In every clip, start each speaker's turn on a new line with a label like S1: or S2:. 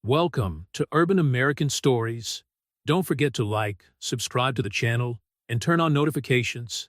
S1: Welcome to Urban American Stories. Don't forget to like, subscribe to the channel, and turn on notifications.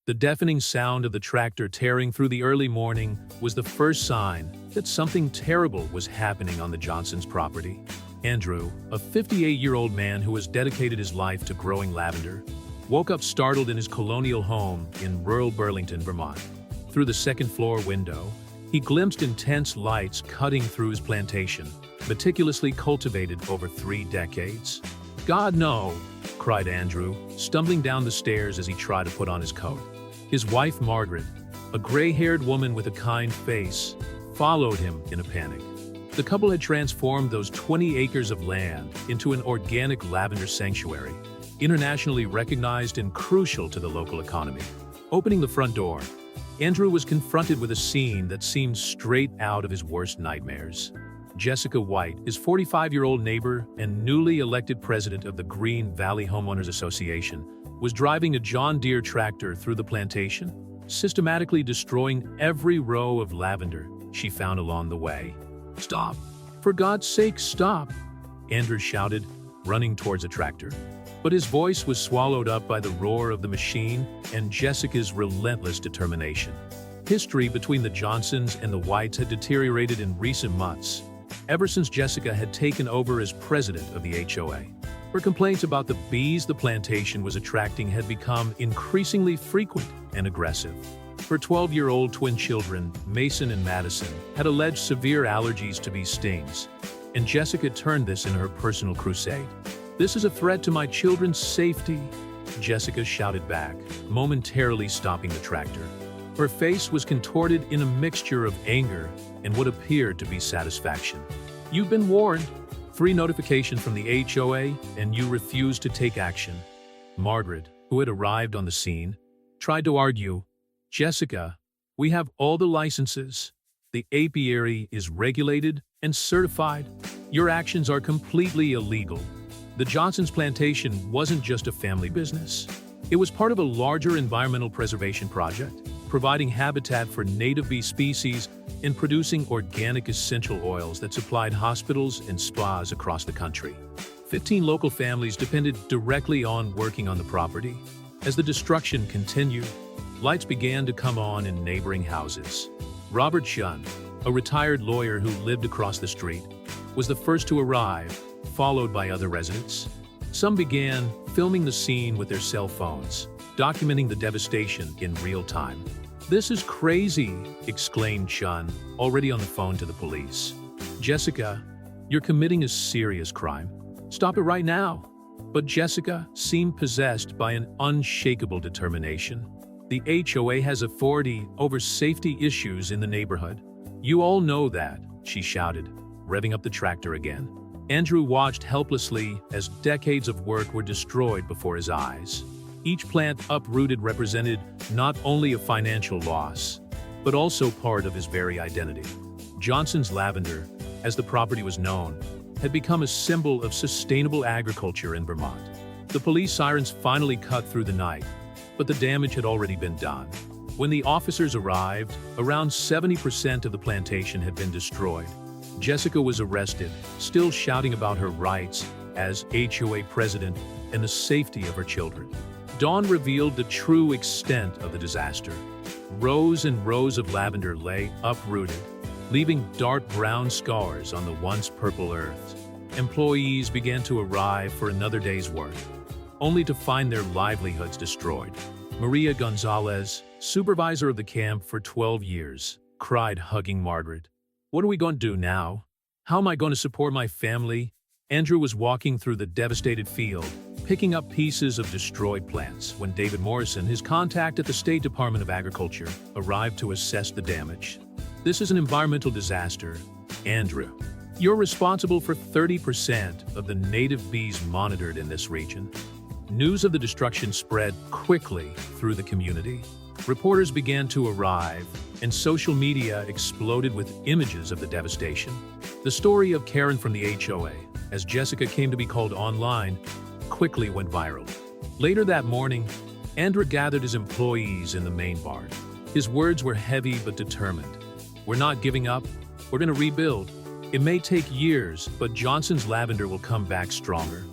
S1: The deafening sound of the tractor tearing through the early morning was the first sign that something terrible was happening on the Johnsons' property. Andrew, a 58-year-old man who has dedicated his life to growing lavender, woke up startled in his colonial home in rural Burlington, Vermont. Through the second-floor window, he glimpsed intense lights cutting through his plantation, meticulously cultivated over 3 decades. "God, no!" cried Andrew, stumbling down the stairs as he tried to put on his coat. His wife, Margaret, a gray-haired woman with a kind face, followed him in a panic. The couple had transformed those 20 acres of land into an organic lavender sanctuary, internationally recognized and crucial to the local economy. Opening the front door, Andrew was confronted with a scene that seemed straight out of his worst nightmares. Jessica White, his 45-year-old neighbor and newly elected president of the Green Valley Homeowners Association, was driving a John Deere tractor through the plantation, systematically destroying every row of lavender she found along the way. "Stop! For God's sake, stop!" Andrew shouted, running towards a tractor. But his voice was swallowed up by the roar of the machine and Jessica's relentless determination. History between the Johnsons and the Whites had deteriorated in recent months, ever since Jessica had taken over as president of the HOA. Her complaints about the bees the plantation was attracting had become increasingly frequent and aggressive. Her 12-year-old twin children, Mason and Madison, had alleged severe allergies to bee stings, and Jessica turned this into her personal crusade. "This is a threat to my children's safety," Jessica shouted back, momentarily stopping the tractor. Her face was contorted in a mixture of anger and what appeared to be satisfaction. "You've been warned. 3 notifications from the HOA, and you refuse to take action." Margaret, who had arrived on the scene, tried to argue. "Jessica, we have all the licenses. The apiary is regulated and certified. Your actions are completely illegal." The Johnsons' plantation wasn't just a family business. It was part of a larger environmental preservation project, providing habitat for native bee species and producing organic essential oils that supplied hospitals and spas across the country. 15 local families depended directly on working on the property. As the destruction continued, lights began to come on in neighboring houses. Robert Shunn, a retired lawyer who lived across the street, was the first to arrive, followed by other residents. Some began filming the scene with their cell phones, documenting the devastation in real time. "This is crazy," exclaimed Shunn, already on the phone to the police. "Jessica, you're committing a serious crime. Stop it right now." But Jessica seemed possessed by an unshakable determination. "The HOA has authority over safety issues in the neighborhood. You all know that," she shouted, revving up the tractor again. Andrew watched helplessly as decades of work were destroyed before his eyes. Each plant uprooted represented not only a financial loss, but also part of his very identity. Johnson's Lavender, as the property was known, had become a symbol of sustainable agriculture in Vermont. The police sirens finally cut through the night, but the damage had already been done. When the officers arrived, around 70% of the plantation had been destroyed. Jessica was arrested, still shouting about her rights as HOA president and the safety of her children. Dawn revealed the true extent of the disaster. Rows and rows of lavender lay uprooted, leaving dark brown scars on the once purple earth. Employees began to arrive for another day's work, only to find their livelihoods destroyed. Maria Gonzalez, supervisor of the camp for 12 years, cried, hugging Margaret. "What are we going to do now? How am I going to support my family?" Andrew was walking through the devastated field, picking up pieces of destroyed plants, when David Morrison, his contact at the State Department of Agriculture, arrived to assess the damage. "This is an environmental disaster, Andrew. You're responsible for 30% of the native bees monitored in this region." News of the destruction spread quickly through the community. Reporters began to arrive, and social media exploded with images of the devastation. The story of Karen from the HOA, as Jessica came to be called online, quickly went viral. Later that morning, Andrew gathered his employees in the main barn. His words were heavy but determined. "We're not giving up. We're going to rebuild. It may take years, but Johnson's Lavender will come back stronger.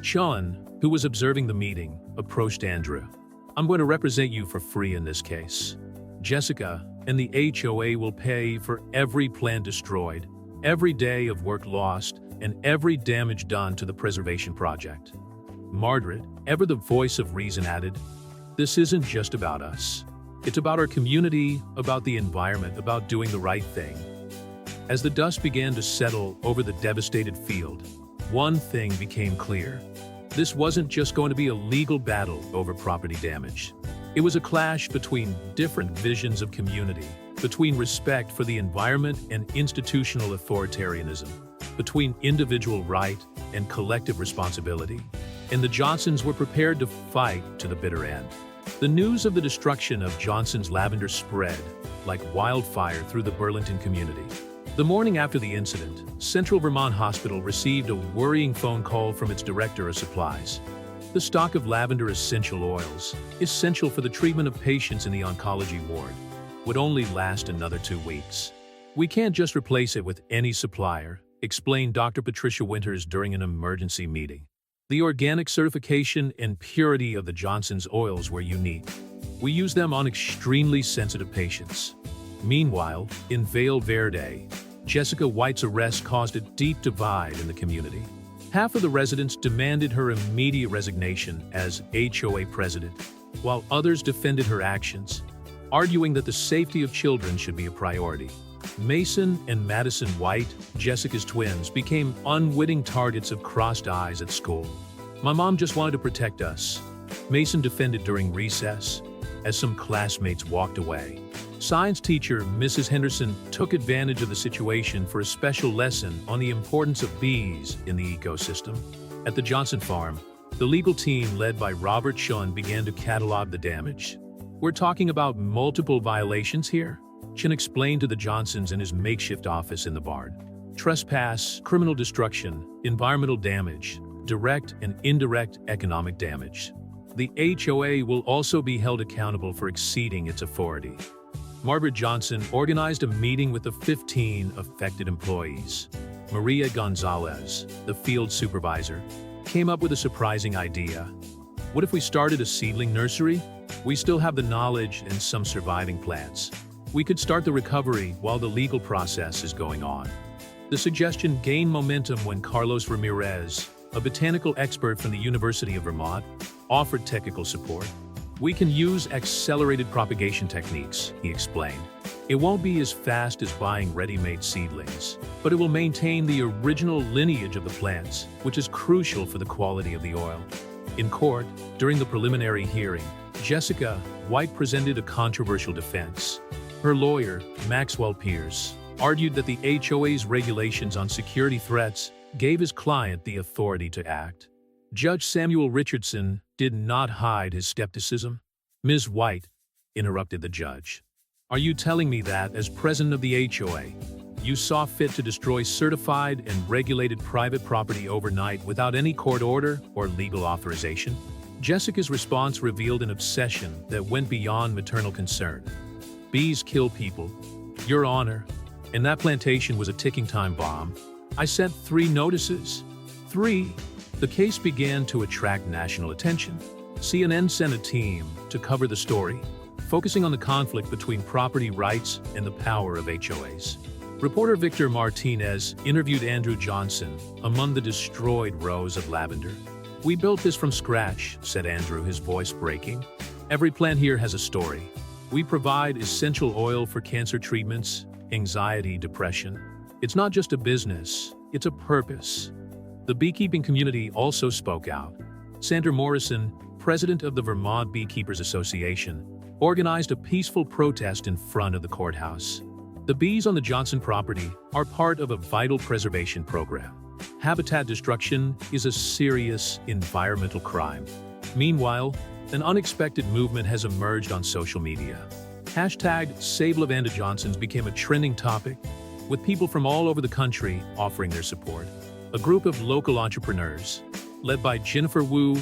S1: Sean, who was observing the meeting, approached Andrew. I'm going to represent you for free in this case. Jessica and the HOA will pay for every plant destroyed, every day of work lost, and every damage done to the preservation project. Margaret, ever the voice of reason, added, this isn't just about us. It's about our community, about the environment, about doing the right thing. As the dust began to settle over the devastated field, one thing became clear. This wasn't just going to be a legal battle over property damage. It was a clash between different visions of community, between respect for the environment and institutional authoritarianism, between individual right and collective responsibility. And the Johnsons were prepared to fight to the bitter end. The news of the destruction of Johnson's Lavender spread like wildfire through the Burlington community. The morning after the incident, Central Vermont Hospital received a worrying phone call from its director of supplies. The stock of lavender essential oils, essential for the treatment of patients in the oncology ward, would only last another 2 weeks. We can't just replace it with any supplier, explained Dr. Patricia Winters during an emergency meeting. The organic certification and purity of the Johnson's oils were unique. We use them on extremely sensitive patients. Meanwhile, in Vale Verde, Jessica White's arrest caused a deep divide in the community. Half of the residents demanded her immediate resignation as HOA president, while others defended her actions, arguing that the safety of children should be a priority. Mason and Madison White, Jessica's twins, became unwitting targets of crossed eyes at school. My mom just wanted to protect us, Mason defended during recess, as some classmates walked away. Science teacher Mrs. Henderson took advantage of the situation for a special lesson on the importance of bees in the ecosystem. At the Johnson farm, the legal team led by Robert Chun began to catalog the damage. We're talking about multiple violations here, Chun explained to the Johnsons in his makeshift office in the barn. Trespass, criminal destruction, environmental damage, direct and indirect economic damage. The HOA will also be held accountable for exceeding its authority. Margaret Johnson organized a meeting with the 15 affected employees. Maria Gonzalez, the field supervisor, came up with a surprising idea. What if we started a seedling nursery? We still have the knowledge and some surviving plants. We could start the recovery while the legal process is going on. The suggestion gained momentum when Carlos Ramirez, a botanical expert from the University of Vermont, offered technical support. We can use accelerated propagation techniques, he explained. It won't be as fast as buying ready-made seedlings, but it will maintain the original lineage of the plants, which is crucial for the quality of the oil. In court, during the preliminary hearing, Jessica White presented a controversial defense. Her lawyer, Maxwell Pierce, argued that the HOA's regulations on security threats gave his client the authority to act. Judge Samuel Richardson did not hide his skepticism. Ms. White, interrupted the judge. Are you telling me that, as president of the HOA, you saw fit to destroy certified and regulated private property overnight without any court order or legal authorization? Jessica's response revealed an obsession that went beyond maternal concern. Bees kill people, Your Honor, and that plantation was a ticking time bomb. I sent 3 notices. 3. The case began to attract national attention. CNN sent a team to cover the story, focusing on the conflict between property rights and the power of HOAs. Reporter Victor Martinez interviewed Andrew Johnson among the destroyed rows of lavender. We built this from scratch, said Andrew, his voice breaking. Every plant here has a story. We provide essential oil for cancer treatments, anxiety, depression. It's not just a business, it's a purpose. The beekeeping community also spoke out. Sandra Morrison, president of the Vermont Beekeepers Association, organized a peaceful protest in front of the courthouse. The bees on the Johnson property are part of a vital preservation program. Habitat destruction is a serious environmental crime. Meanwhile, an unexpected movement has emerged on social media. #SaveLavenderJohnsons became a trending topic, with people from all over the country offering their support. A group of local entrepreneurs, led by Jennifer Wu,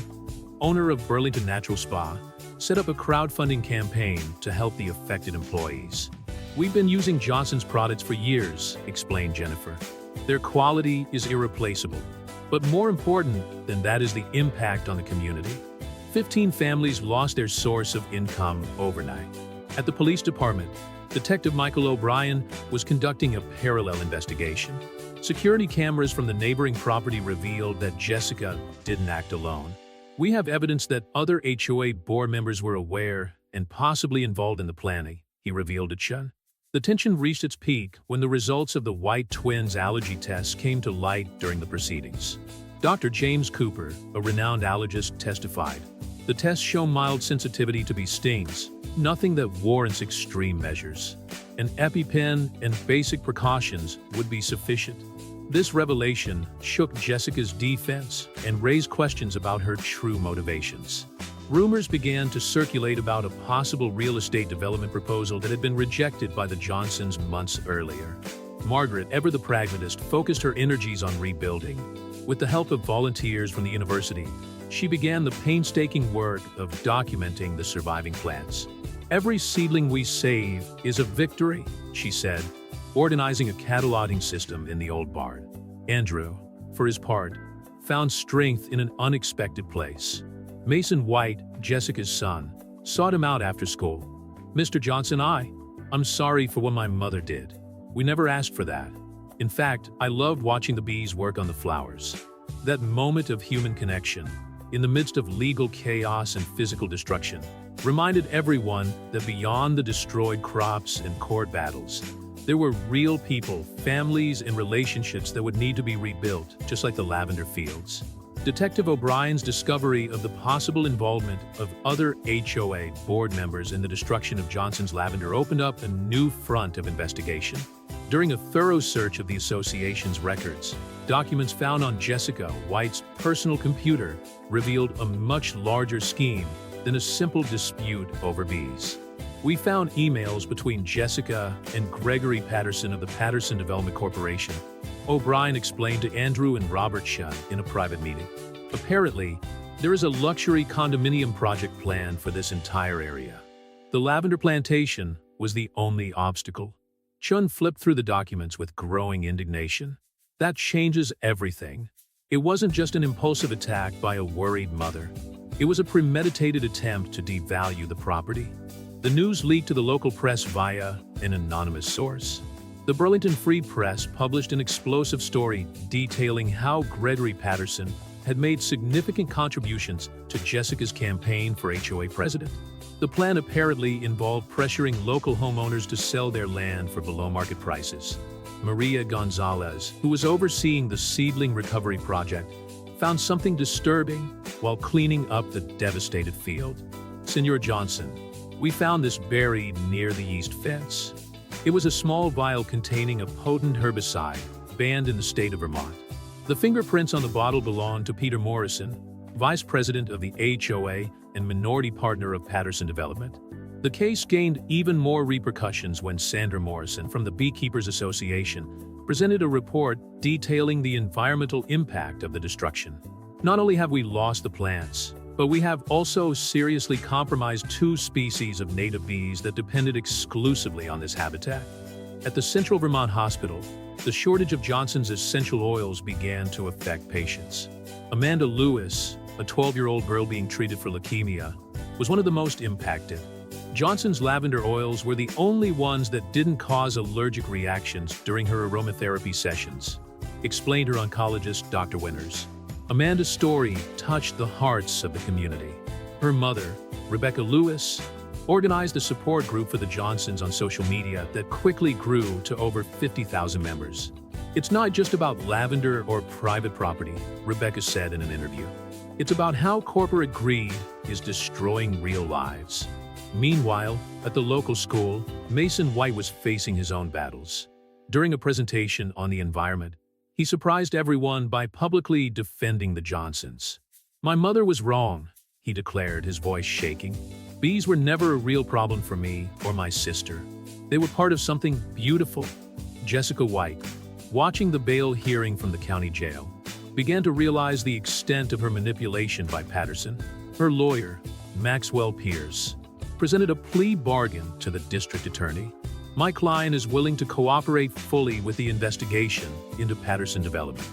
S1: owner of Burlington Natural Spa, set up a crowdfunding campaign to help the affected employees. We've been using Johnson's products for years, explained Jennifer. Their quality is irreplaceable. But more important than that is the impact on the community. 15 families lost their source of income overnight. At the police department, Detective Michael O'Brien was conducting a parallel investigation. Security cameras from the neighboring property revealed that Jessica didn't act alone. We have evidence that other HOA board members were aware and possibly involved in the planning, he revealed to Chun. The tension reached its peak when the results of the White twins' allergy tests came to light during the proceedings. Dr. James Cooper, a renowned allergist, testified. The tests show mild sensitivity to bee stings, nothing that warrants extreme measures. An EpiPen and basic precautions would be sufficient. This revelation shook Jessica's defense and raised questions about her true motivations. Rumors began to circulate about a possible real estate development proposal that had been rejected by the Johnsons months earlier. Margaret, ever the pragmatist, focused her energies on rebuilding. With the help of volunteers from the university, she began the painstaking work of documenting the surviving plants. "Every seedling we save is a victory," she said, organizing a cataloging system in the old barn. Andrew, for his part, found strength in an unexpected place. Mason White, Jessica's son, sought him out after school. "Mr. Johnson, I'm sorry for what my mother did. We never asked for that. In fact, I loved watching the bees work on the flowers." That moment of human connection, in the midst of legal chaos and physical destruction, reminded everyone that beyond the destroyed crops and court battles, there were real people, families, and relationships that would need to be rebuilt, just like the lavender fields. Detective O'Brien's discovery of the possible involvement of other HOA board members in the destruction of Johnson's lavender opened up a new front of investigation. During a thorough search of the association's records, documents found on Jessica White's personal computer revealed a much larger scheme than a simple dispute over bees. We found emails between Jessica and Gregory Patterson of the Patterson Development Corporation. O'Brien explained to Andrew and Robert Chun in a private meeting. Apparently, there is a luxury condominium project planned for this entire area. The Lavender Plantation was the only obstacle. Chun flipped through the documents with growing indignation. That changes everything. It wasn't just an impulsive attack by a worried mother. It was a premeditated attempt to devalue the property. The news leaked to the local press via an anonymous source. The Burlington Free Press published an explosive story detailing how Gregory Patterson had made significant contributions to Jessica's campaign for HOA president. The plan apparently involved pressuring local homeowners to sell their land for below-market prices. Maria Gonzalez, who was overseeing the seedling recovery project, found something disturbing while cleaning up the devastated field. "Senor Johnson, we found this buried near the east fence. It was a small vial containing a potent herbicide banned in the state of Vermont. The fingerprints on the bottle belonged to Peter Morrison, vice president of the HOA and minority partner of Patterson Development." The case gained even more repercussions when Sandra Morrison from the Beekeepers Association presented a report detailing the environmental impact of the destruction. "Not only have we lost the plants, but we have also seriously compromised 2 species of native bees that depended exclusively on this habitat." At the Central Vermont Hospital, the shortage of Johnson's essential oils began to affect patients. Amanda Lewis, a 12-year-old girl being treated for leukemia, was one of the most impacted. Johnson's lavender oils were the only ones that didn't cause allergic reactions during her aromatherapy sessions, explained her oncologist, Dr. Winters. Amanda's story touched the hearts of the community. Her mother, Rebecca Lewis, organized a support group for the Johnsons on social media that quickly grew to over 50,000 members. "It's not just about lavender or private property," Rebecca said in an interview. "It's about how corporate greed is destroying real lives." Meanwhile, at the local school, Mason White was facing his own battles. During a presentation on the environment, he surprised everyone by publicly defending the Johnsons. "My mother was wrong," he declared, his voice shaking. "Bees were never a real problem for me or my sister. They were part of something beautiful." Jessica White, watching the bail hearing from the county jail, began to realize the extent of her manipulation by Patterson. Her lawyer, Maxwell Pierce, presented a plea bargain to the district attorney. My client is willing to cooperate fully with the investigation into Patterson Development.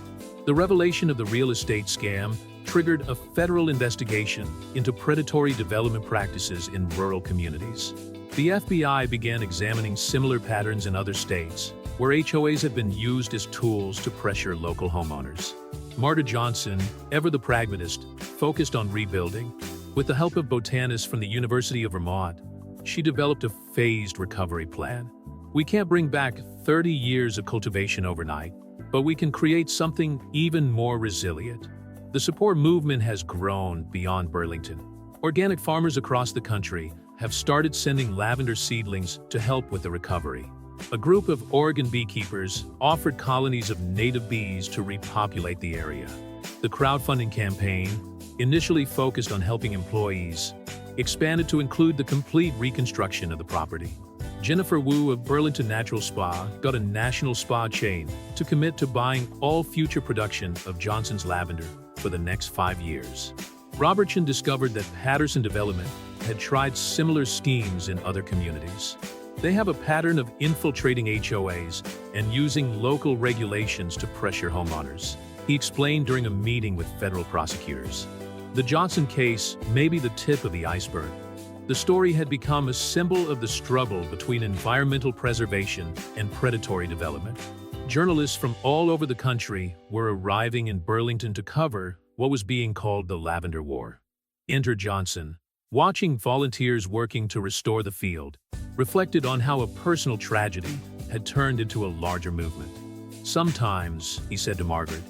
S1: The revelation of the real estate scam triggered a federal investigation into predatory development practices in rural communities. The FBI began examining similar patterns in other states, where HOAs had been used as tools to pressure local homeowners. Marta Johnson, ever the pragmatist, focused on rebuilding. With the help of botanists from the University of Vermont, she developed a phased recovery plan. We can't bring back 30 years of cultivation overnight, but we can create something even more resilient. The support movement has grown beyond Burlington. Organic farmers across the country have started sending lavender seedlings to help with the recovery. A group of Oregon beekeepers offered colonies of native bees to repopulate the area. The crowdfunding campaign, initially focused on helping employees, expanded to include the complete reconstruction of the property. Jennifer Wu of Burlington Natural Spa got a national spa chain to commit to buying all future production of Johnson's lavender for the next 5 years. Robertson discovered that Patterson Development had tried similar schemes in other communities. They have a pattern of infiltrating HOAs and using local regulations to pressure homeowners, he explained during a meeting with federal prosecutors. The Johnson case may be the tip of the iceberg. The story had become a symbol of the struggle between environmental preservation and predatory development. Journalists from all over the country were arriving in Burlington to cover what was being called the Lavender War. Enter Johnson, watching volunteers working to restore the field, reflected on how a personal tragedy had turned into a larger movement. Sometimes, he said to Margaret,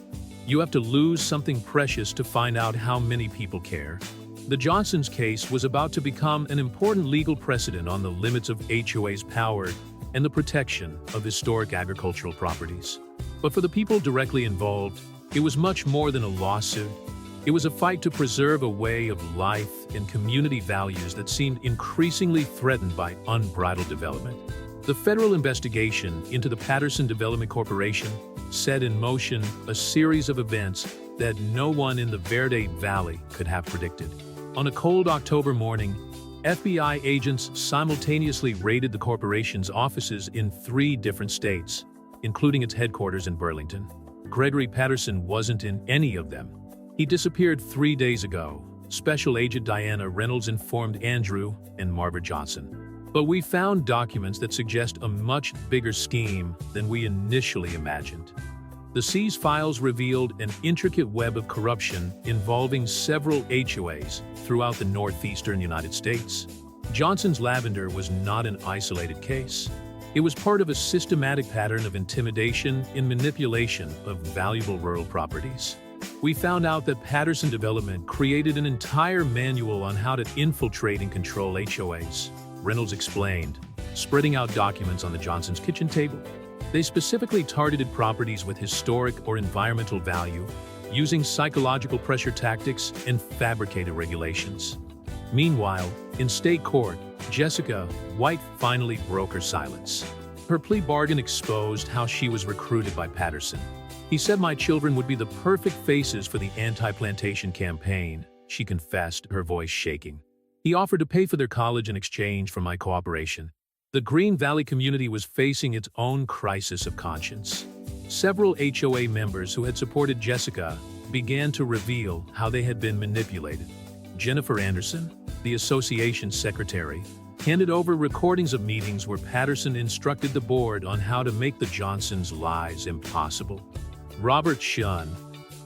S1: you have to lose something precious to find out how many people care. The Johnsons' case was about to become an important legal precedent on the limits of HOA's power and the protection of historic agricultural properties. But for the people directly involved, it was much more than a lawsuit. It was a fight to preserve a way of life and community values that seemed increasingly threatened by unbridled development. The federal investigation into the Patterson Development Corporation set in motion a series of events that no one in the Verde Valley could have predicted. On a cold October morning, FBI agents simultaneously raided the corporation's offices in 3 different states, including its headquarters in Burlington. Gregory Patterson wasn't in any of them. He disappeared 3 days ago, Special Agent Diana Reynolds informed Andrew and Margaret Johnson. But we found documents that suggest a much bigger scheme than we initially imagined. The seized files revealed an intricate web of corruption involving several HOAs throughout the northeastern United States. Johnson's Lavender was not an isolated case. It was part of a systematic pattern of intimidation and manipulation of valuable rural properties. We found out that Patterson Development created an entire manual on how to infiltrate and control HOAs. Reynolds explained, spreading out documents on the Johnsons' kitchen table. They specifically targeted properties with historic or environmental value, using psychological pressure tactics and fabricated regulations. Meanwhile, in state court, Jessica White finally broke her silence. Her plea bargain exposed how she was recruited by Patterson. He said my children would be the perfect faces for the anti-plantation campaign, she confessed, her voice shaking. He offered to pay for their college in exchange for my cooperation. The Green Valley community was facing its own crisis of conscience. Several HOA members who had supported Jessica began to reveal how they had been manipulated. Jennifer Anderson, the association's secretary, handed over recordings of meetings where Patterson instructed the board on how to make the Johnsons' lives impossible. Robert Shunn,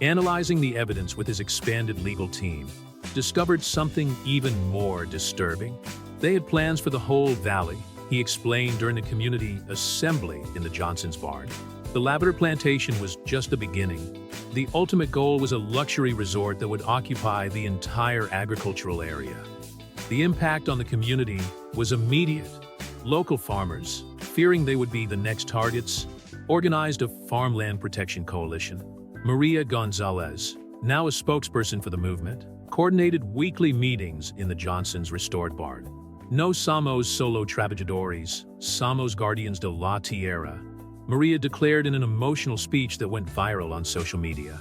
S1: analyzing the evidence with his expanded legal team, discovered something even more disturbing. They had plans for the whole valley, he explained during a community assembly in the Johnsons' barn. The Lavender Plantation was just the beginning. The ultimate goal was a luxury resort that would occupy the entire agricultural area. The impact on the community was immediate. Local farmers, fearing they would be the next targets, organized a farmland protection coalition. Maria Gonzalez, now a spokesperson for the movement, coordinated weekly meetings in the Johnsons' restored barn. No somos solo trabajadores, somos guardians de la tierra, Maria declared in an emotional speech that went viral on social media.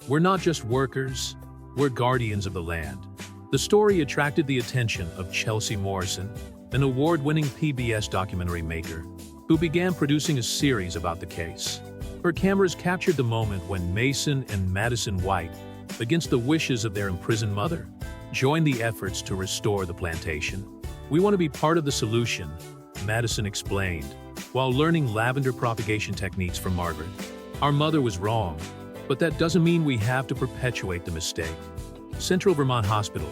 S1: We're not just workers, we're guardians of the land. The story attracted the attention of Chelsea Morrison, an award-winning PBS documentary maker, who began producing a series about the case. Her cameras captured the moment when Mason and Madison White, against the wishes of their imprisoned mother, joined the efforts to restore the plantation. "We want to be part of the solution," Madison explained, while learning lavender propagation techniques from Margaret. "Our mother was wrong, but that doesn't mean we have to perpetuate the mistake." Central Vermont Hospital,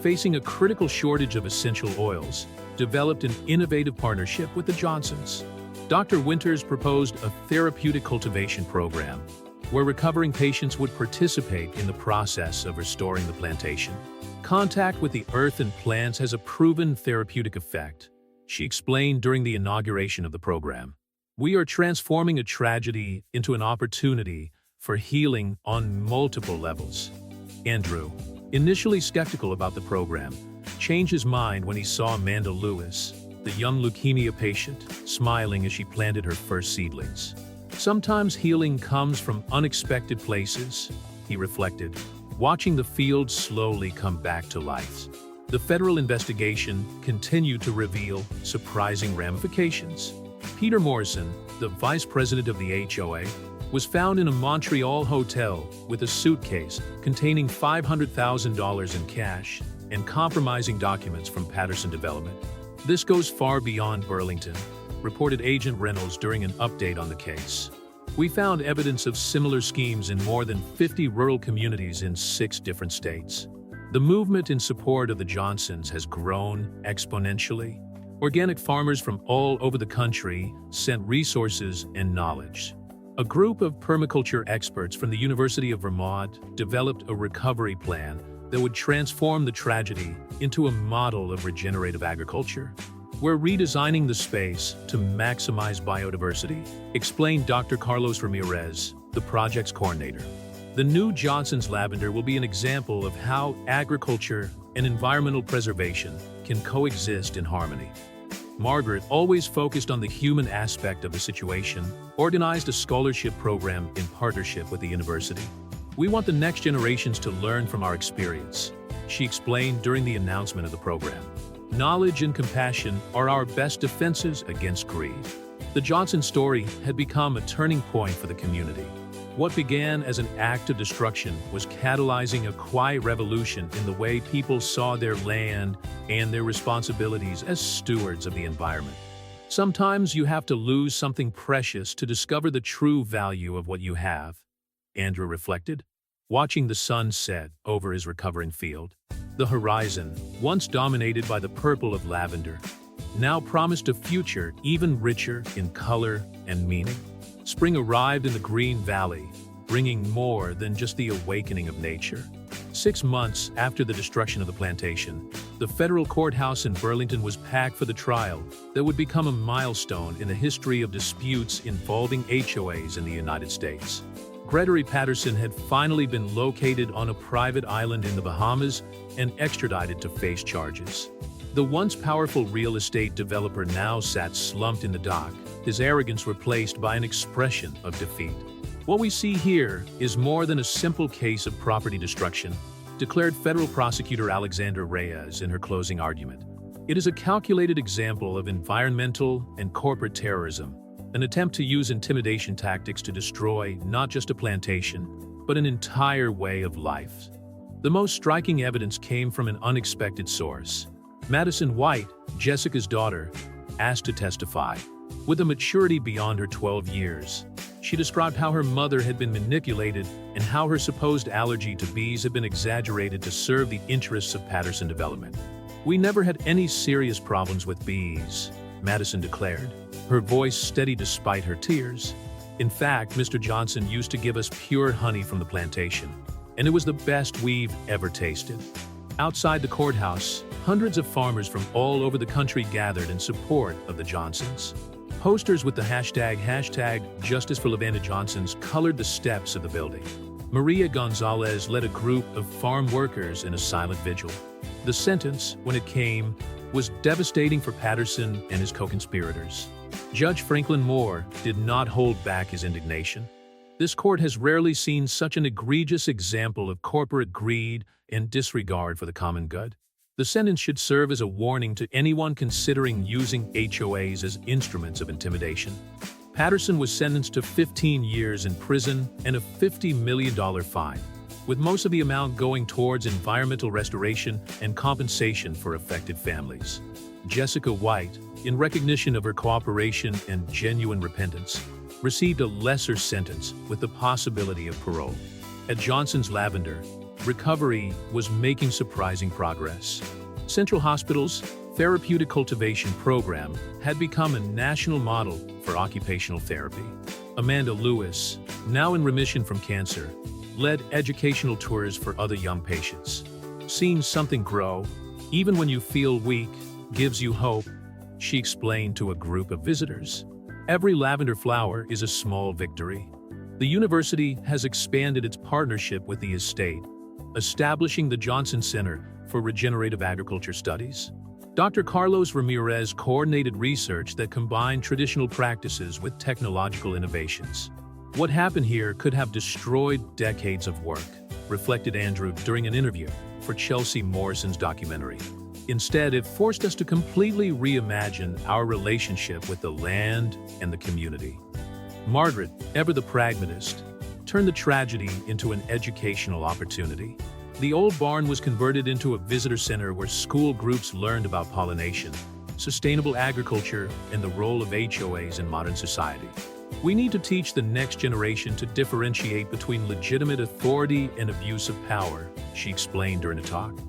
S1: facing a critical shortage of essential oils, developed an innovative partnership with the Johnsons. Dr. Winters proposed a therapeutic cultivation program, where recovering patients would participate in the process of restoring the plantation. "Contact with the earth and plants has a proven therapeutic effect," she explained during the inauguration of the program. "We are transforming a tragedy into an opportunity for healing on multiple levels." Andrew, initially skeptical about the program, changed his mind when he saw Amanda Lewis, the young leukemia patient, smiling as she planted her first seedlings. "Sometimes healing comes from unexpected places," he reflected, watching the field slowly come back to life. The federal investigation continued to reveal surprising ramifications. Peter Morrison, the vice president of the HOA, was found in a Montreal hotel with a suitcase containing $500,000 in cash and compromising documents from Patterson Development. "This goes far beyond Burlington," reported Agent Reynolds during an update on the case. "We found evidence of similar schemes in more than 50 rural communities in 6 different states." The movement in support of the Johnsons has grown exponentially. Organic farmers from all over the country sent resources and knowledge. A group of permaculture experts from the University of Vermont developed a recovery plan that would transform the tragedy into a model of regenerative agriculture. "We're redesigning the space to maximize biodiversity," explained Dr. Carlos Ramirez, the project's coordinator. "The new Johnson's Lavender will be an example of how agriculture and environmental preservation can coexist in harmony." Margaret, always focused on the human aspect of the situation, organized a scholarship program in partnership with the university. "We want the next generations to learn from our experience," she explained during the announcement of the program. "Knowledge and compassion are our best defenses against greed." The Johnson story had become a turning point for the community. What began as an act of destruction was catalyzing a quiet revolution in the way people saw their land and their responsibilities as stewards of the environment. "Sometimes you have to lose something precious to discover the true value of what you have," Andrew reflected, watching the sun set over his recovering field. The horizon, once dominated by the purple of lavender, now promised a future even richer in color and meaning. Spring arrived in the Green Valley, bringing more than just the awakening of nature. 6 months after the destruction of the plantation, the federal courthouse in Burlington was packed for the trial that would become a milestone in the history of disputes involving HOAs in the United States. Gregory Patterson had finally been located on a private island in the Bahamas and extradited to face charges. The once powerful real estate developer now sat slumped in the dock, his arrogance replaced by an expression of defeat. "What we see here is more than a simple case of property destruction," declared federal prosecutor Alexandra Reyes in her closing argument. "It is a calculated example of environmental and corporate terrorism, an attempt to use intimidation tactics to destroy not just a plantation, but an entire way of life." The most striking evidence came from an unexpected source. Madison White, Jessica's daughter, asked to testify. With a maturity beyond her 12 years, she described how her mother had been manipulated and how her supposed allergy to bees had been exaggerated to serve the interests of Patterson Development. "We never had any serious problems with bees," Madison declared, her voice steady despite her tears. "In fact, Mr. Johnson used to give us pure honey from the plantation, and it was the best we've ever tasted." Outside the courthouse, hundreds of farmers from all over the country gathered in support of the Johnsons. Posters with the hashtag Justice for Lavender Johnsons colored the steps of the building. Maria Gonzalez led a group of farm workers in a silent vigil. The sentence, when it came, was devastating for Patterson and his co-conspirators. Judge Franklin Moore did not hold back his indignation. "This court has rarely seen such an egregious example of corporate greed and disregard for the common good." The sentence should serve as a warning to anyone considering using HOAs as instruments of intimidation. Patterson was sentenced to 15 years in prison and a $50 million fine, with most of the amount going towards environmental restoration and compensation for affected families. Jessica White, in recognition of her cooperation and genuine repentance, received a lesser sentence with the possibility of parole. At Johnson's Lavender, recovery was making surprising progress. Central Hospital's Therapeutic cultivation program had become a national model for occupational therapy. Amanda Lewis, now in remission from cancer, led educational tours for other young patients. Seeing something grow, even when you feel weak, gives you hope, she explained to a group of visitors. Every lavender flower is a small victory. The university has expanded its partnership with the estate, establishing the Johnson Center for Regenerative Agriculture Studies. Dr. Carlos Ramirez coordinated research that combined traditional practices with technological innovations. What happened here could have destroyed decades of work, reflected Andrew during an interview for Chelsea Morrison's documentary. Instead, it forced us to completely reimagine our relationship with the land and the community. Margaret, ever the pragmatist, turned the tragedy into an educational opportunity. The old barn was converted into a visitor center where school groups learned about pollination, sustainable agriculture, and the role of HOAs in modern society. We need to teach the next generation to differentiate between legitimate authority and abuse of power, she explained during a talk.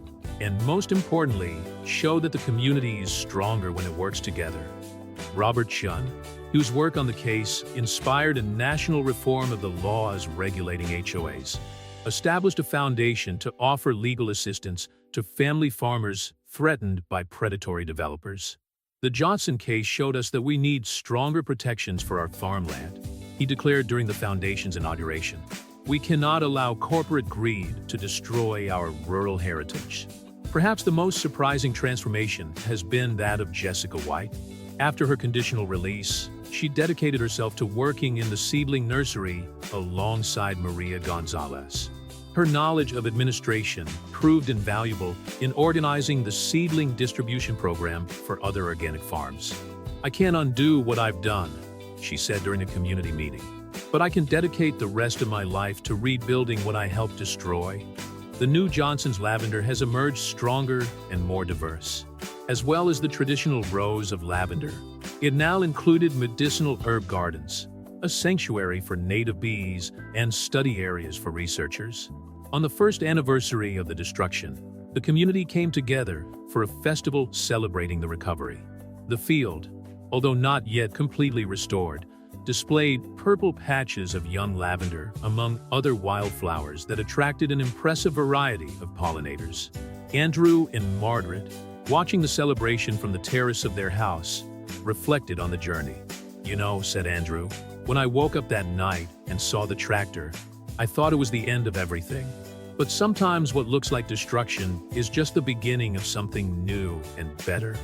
S1: And most importantly, show that the community is stronger when it works together. Robert Chun, whose work on the case inspired a national reform of the laws regulating HOAs, established a foundation to offer legal assistance to family farmers threatened by predatory developers. The Johnson case showed us that we need stronger protections for our farmland, he declared during the foundation's inauguration. We cannot allow corporate greed to destroy our rural heritage. Perhaps the most surprising transformation has been that of Jessica White. After her conditional release, she dedicated herself to working in the seedling nursery alongside Maria Gonzalez. Her knowledge of administration proved invaluable in organizing the seedling distribution program for other organic farms. I can't undo what I've done, she said during a community meeting, but I can dedicate the rest of my life to rebuilding what I helped destroy. The new Johnson's Lavender has emerged stronger and more diverse. As well as the traditional rows of lavender, it now included medicinal herb gardens, a sanctuary for native bees, and study areas for researchers. On the first anniversary of the destruction, the community came together for a festival celebrating the recovery. The field, although not yet completely restored, displayed purple patches of young lavender among other wildflowers that attracted an impressive variety of pollinators. Andrew and Margaret, watching the celebration from the terrace of their house, reflected on the journey. You know, said Andrew, when I woke up that night and saw the tractor, I thought it was the end of everything. But sometimes what looks like destruction is just the beginning of something new and better.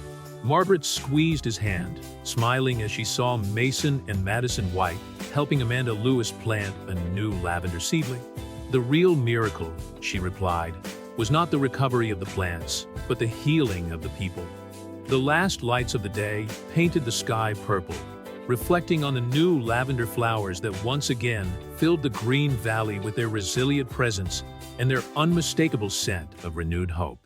S1: Margaret squeezed his hand, smiling as she saw Mason and Madison White helping Amanda Lewis plant a new lavender seedling. The real miracle, she replied, was not the recovery of the plants, but the healing of the people. The last lights of the day painted the sky purple, reflecting on the new lavender flowers that once again filled the green valley with their resilient presence and their unmistakable scent of renewed hope.